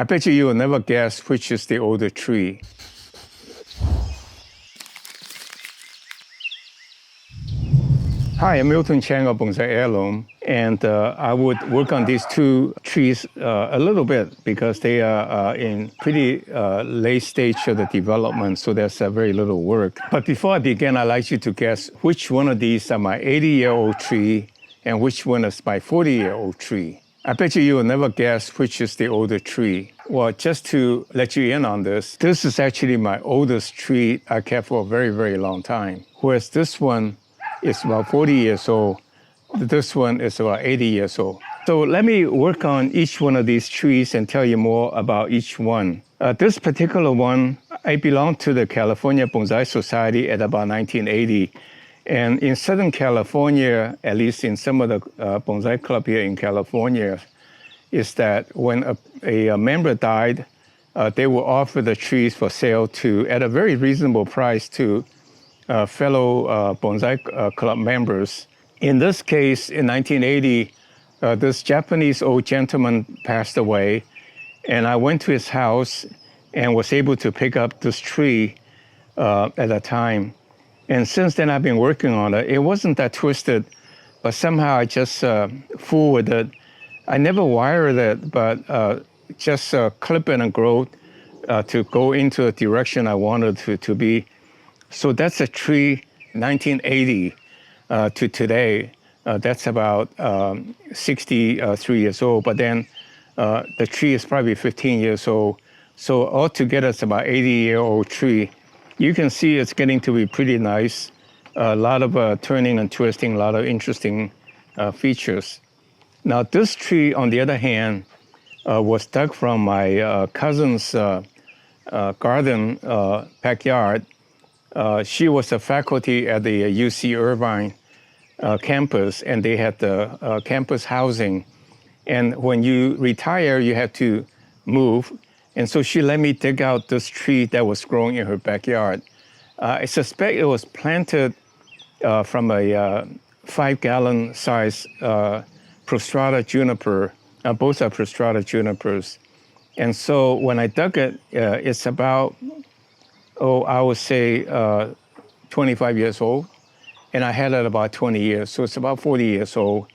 I bet you will never guess which is the older tree. Hi, I'm Miltonchang of Bonsaiheirloom, and I would work on these two trees a little bit because they are in pretty late stage of the development, so there's very little work. But before I begin, I'd like you to guess which one of these are my 80-year-old tree and which one is my 40-year-old tree. I bet you will never guess which is the older tree. Well, just to let you in on this, this is actually my oldest tree I kept for a very, very long time, whereas this one is about 40 years old. This one is about 80 years old. So let me work on each one of these trees and tell you more about each one. This particular one, I belong to the California Bonsai Society at about 1980. And in Southern California, at least in some of the bonsai club here in California, is that when a member died, they will offer the trees for sale at a very reasonable price to fellow bonsai club members. In this case, in 1980, this Japanese old gentleman passed away, and I went to his house and was able to pick up this tree at that time. And since then, I've been working on it. It wasn't that twisted, but somehow I just fooled with it. I never wired it, but just clip it and grow to go into the direction I wanted to be. So that's a tree, 1980 to today. That's about 63 years old, but then the tree is probably 15 years old. So altogether, it's about 80-year-old tree. You can see it's getting to be pretty nice. A lot of turning and twisting, a lot of interesting features. Now, this tree, on the other hand, was dug from my cousin's garden backyard. She was a faculty at the UC Irvine campus, and they had the campus housing. And when you retire, you have to move. And so she let me dig out this tree that was growing in her backyard. I suspect it was planted from a 5-gallon size Prostrata Juniper. Both are Prostrata Junipers. And so when I dug it, it's about, I would say 25 years old. And I had it about 20 years, so it's about 40 years old.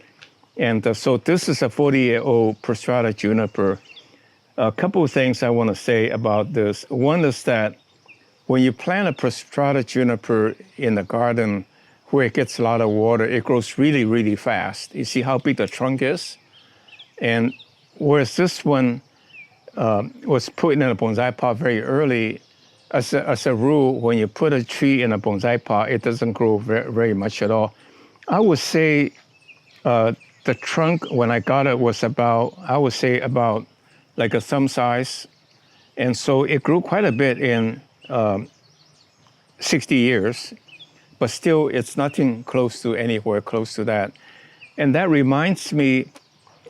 And so this is a 40-year-old Prostrata Juniper. A couple of things I want to say about this. One is that when you plant a Prostrata Juniper in the garden where it gets a lot of water, it grows really, really fast. You see how big the trunk is? And whereas this one was put in a bonsai pot very early, as a rule, when you put a tree in a bonsai pot, it doesn't grow very much at all. I would say the trunk, when I got it, was about, I would say about like a thumb size. And so it grew quite a bit in 60 years, but still it's nothing close to anywhere close to that. And that reminds me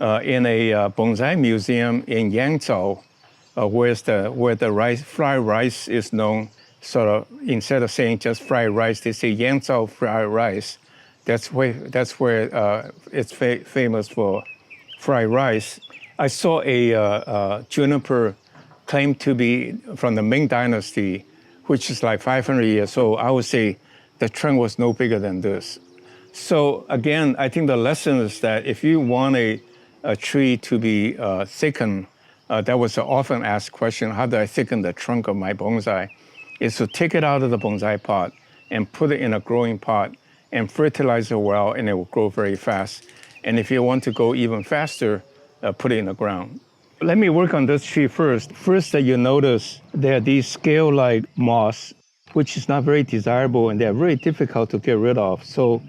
in a bonsai museum in Yangzhou, where the fried rice is known, sort of, instead of saying just fried rice, they say Yangzhou fried rice. That's where it's famous for fried rice. I saw a juniper claimed to be from the Ming Dynasty, which is like 500 years old. I would say the trunk was no bigger than this. So again, I think the lesson is that if you want a tree to be thickened, that was an often asked question, how do I thicken the trunk of my bonsai? Is to take it out of the bonsai pot and put it in a growing pot and fertilize it well, and it will grow very fast. And if you want to go even faster, put it in the ground. Let me work on this tree first. First, that you notice there are these scale-like moss, which is not very desirable, and they're very difficult to get rid of. So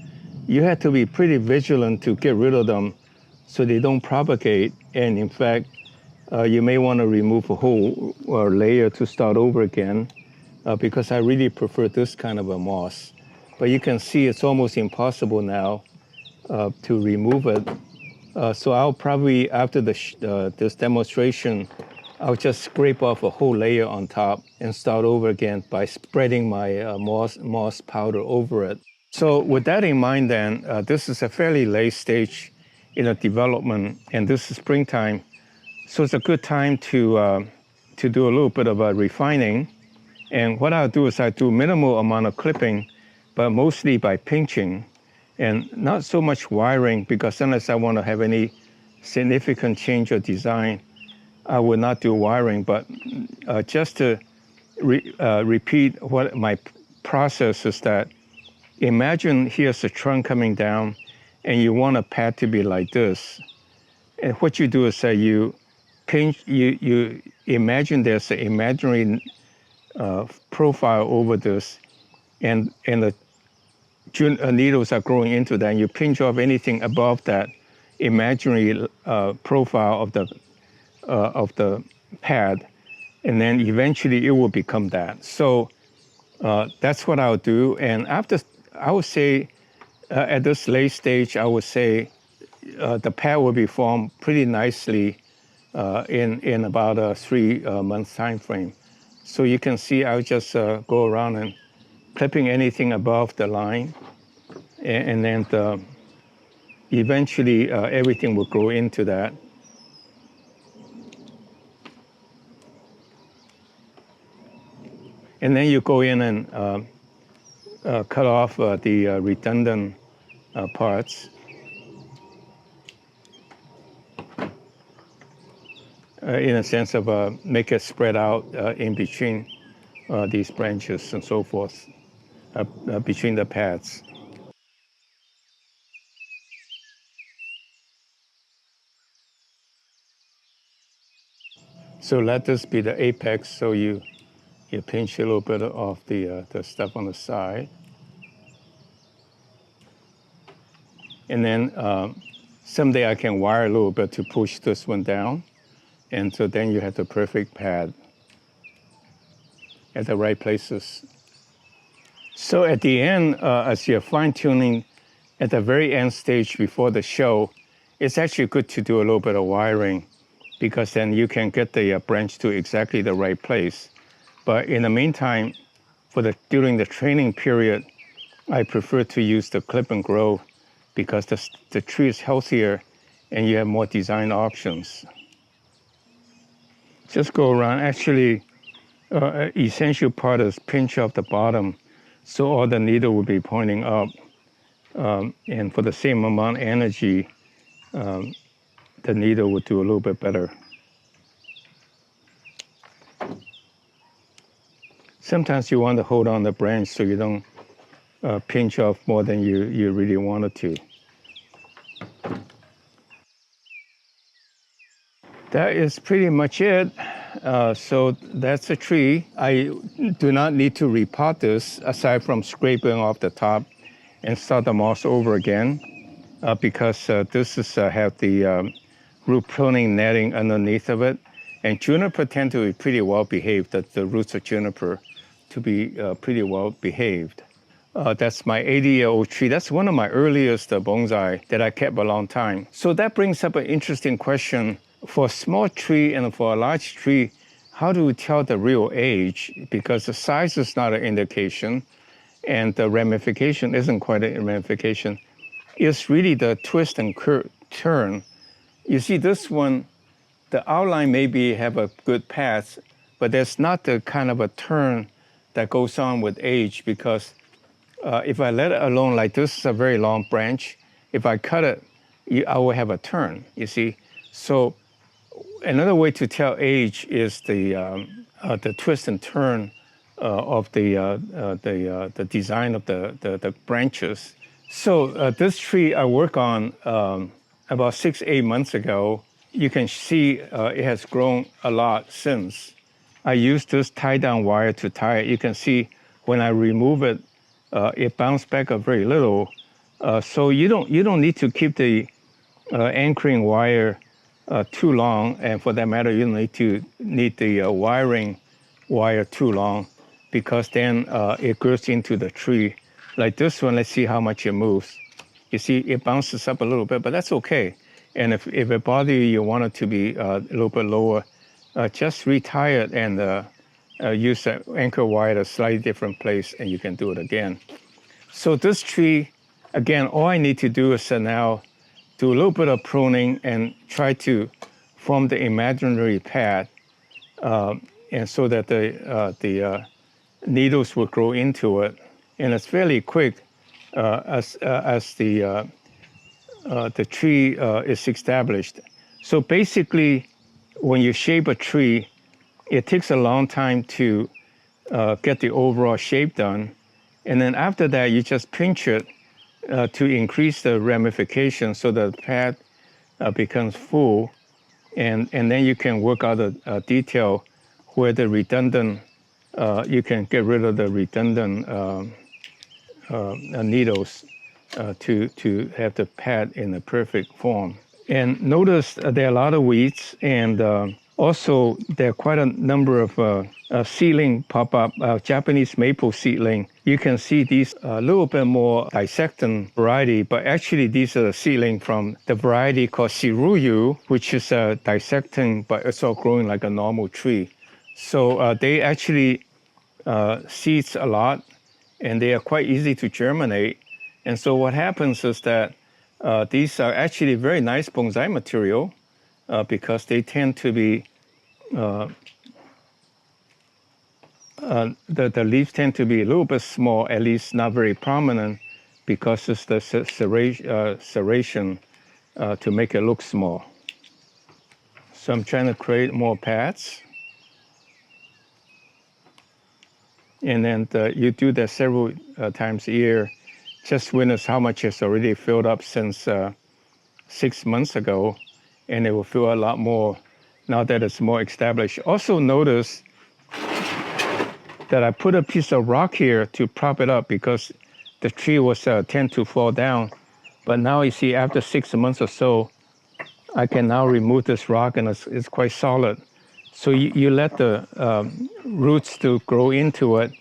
you have to be pretty vigilant to get rid of them so they don't propagate. And in fact, you may want to remove a whole layer to start over again, because I really prefer this kind of a moss. But you can see it's almost impossible now to remove it. So I'll probably, after this demonstration, I'll just scrape off a whole layer on top and start over again by spreading my moss powder over it. So with that in mind then, this is a fairly late stage in the development, and this is springtime. So it's a good time to do a little bit of refining. And what I'll do is I do minimal amount of clipping, but mostly by pinching, and not so much wiring, because unless I want to have any significant change of design, I would not do wiring. But just to repeat what my process is, that imagine here's a trunk coming down, and you want a pad to be like this. And what you do is that you pinch, you imagine there's an imaginary profile over this, and the needles are growing into that, and you pinch off anything above that imaginary profile of the pad, and then eventually it will become that. So that's what I'll do. And after, I would say, at this late stage, I would say the pad will be formed pretty nicely in about a 3-month time frame. So you can see I'll just go around and clipping anything above the line, and then eventually everything will grow into that. And then you go in and cut off the redundant parts. In a sense of make it spread out in between these branches and so forth, between the pads. So let this be the apex, so you pinch a little bit off the stuff on the side. And then someday I can wire a little bit to push this one down. And so then you have the perfect pad at the right places. So at the end, as you're fine tuning, at the very end stage before the show, it's actually good to do a little bit of wiring, because then you can get the branch to exactly the right place. But in the meantime, during the training period, I prefer to use the clip and grow, because the tree is healthier and you have more design options. Just go around. Actually, essential part is pinch off the bottom, so all the needle will be pointing up. And for the same amount of energy, the needle would do a little bit better. Sometimes you want to hold on the branch so you don't pinch off more than you really wanted to. That is pretty much it. So that's a tree. I do not need to repot this, aside from scraping off the top and start the moss over again, because this is have the root pruning netting underneath of it. And juniper tend to be pretty well behaved, the roots of juniper to be pretty well behaved. That's my 80-year-old tree. That's one of my earliest bonsai that I kept a long time. So that brings up an interesting question. For a small tree and for a large tree, how do we tell the real age? Because the size is not an indication, and the ramification isn't quite a ramification. It's really the twist and turn. You see this one, the outline maybe have a good path, but there's not the kind of a turn that goes on with age, because if I let it alone, like this is a very long branch, if I cut it, I will have a turn, you see. So another way to tell age is the twist and turn of the design of the branches. So this tree I work on about 6-8 months ago. You can see it has grown a lot since. I used this tie-down wire to tie it. You can see when I remove it, it bounced back a very little. So you don't need to keep the anchoring wire too long, and for that matter, you don't need the wiring wire too long, because then it goes into the tree. Like this one, let's see how much it moves. You see, it bounces up a little bit, but that's okay. And if it bothers you, you want it to be a little bit lower, just retie it and use the anchor wire at a slightly different place, and you can do it again. So this tree, again, all I need to do is now do a little bit of pruning and try to form the imaginary pad, and so that the needles will grow into it. And it's fairly quick as the tree is established. So basically, when you shape a tree, it takes a long time to get the overall shape done. And then after that, you just pinch it to increase the ramification so the pad becomes full. And then you can work out a detail where the redundant, you can get rid of the redundant needles to have the pad in a perfect form. And notice there are a lot of weeds, and also there are quite a number of seedling pop up, Japanese maple seedling. You can see these a little bit more dissecting variety, but actually these are seedling from the variety called Shiruyu, which is dissecting, but it's all growing like a normal tree. So they actually seeds a lot, and they are quite easy to germinate. And so what happens is that these are actually very nice bonsai material because they tend to be, the leaves tend to be a little bit small, at least not very prominent, because it's the serration to make it look small. So I'm trying to create more pads. And then you do that several times a year. Just witness how much is already filled up since 6 months ago, and it will fill a lot more now that it's more established. Also notice that I put a piece of rock here to prop it up because the tree was tend to fall down. But now you see after 6 months or so, I can now remove this rock and it's quite solid. So you let the roots to grow into it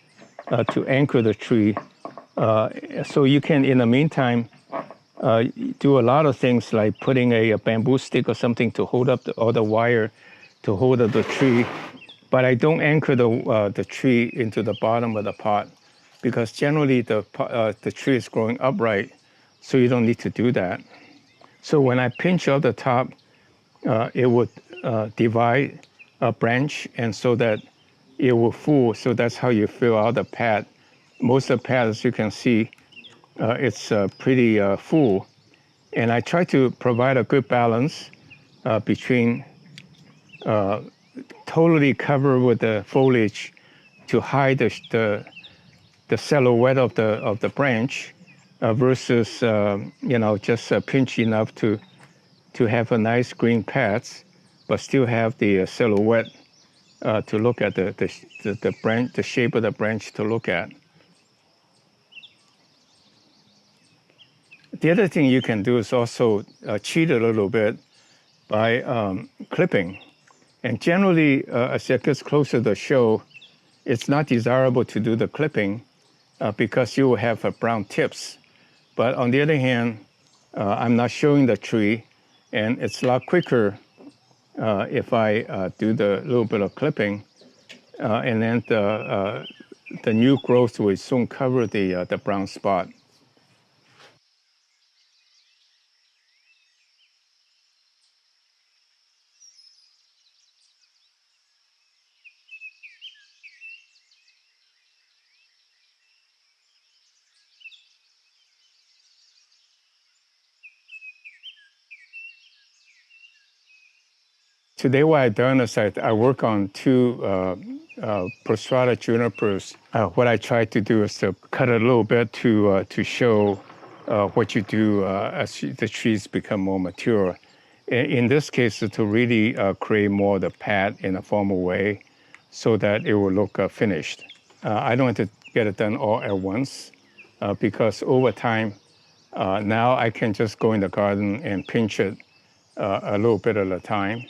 to anchor the tree. So you can, in the meantime, do a lot of things like putting a bamboo stick or something to hold up or the wire to hold up the tree. But I don't anchor the tree into the bottom of the pot because generally the tree is growing upright, so you don't need to do that. So when I pinch out the top, it would divide a branch, and so that it will full. So that's how you fill out the pad. Most of the pads, as you can see, it's pretty full. And I try to provide a good balance between totally covered with the foliage to hide the silhouette of the branch versus just pinch enough to have a nice green pads, but still have the silhouette to look at the branch, the shape of the branch to look at. The other thing you can do is also cheat a little bit by clipping. And generally, as it gets closer to the show, it's not desirable to do the clipping because you will have brown tips. But on the other hand, I'm not showing the tree, and it's a lot quicker if I do the little bit of clipping, and then the new growth will soon cover the brown spot. Today what I've done is I work on two Prostrata Junipers. What I try to do is to cut it a little bit to show what you do as the trees become more mature. In this case, to really create more of the pad in a formal way so that it will look finished. I don't have to get it done all at once because over time, now I can just go in the garden and pinch it a little bit at a time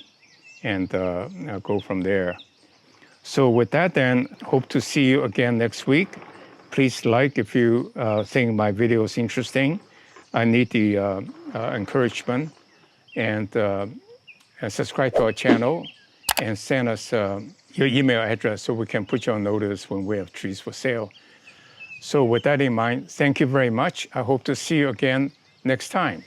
and go from there. So with that then, hope to see you again next week. Please like if you think my video is interesting. I need the encouragement, and subscribe to our channel and send us your email address so we can put you on notice when we have trees for sale. So with that in mind, thank you very much. I hope to see you again next time.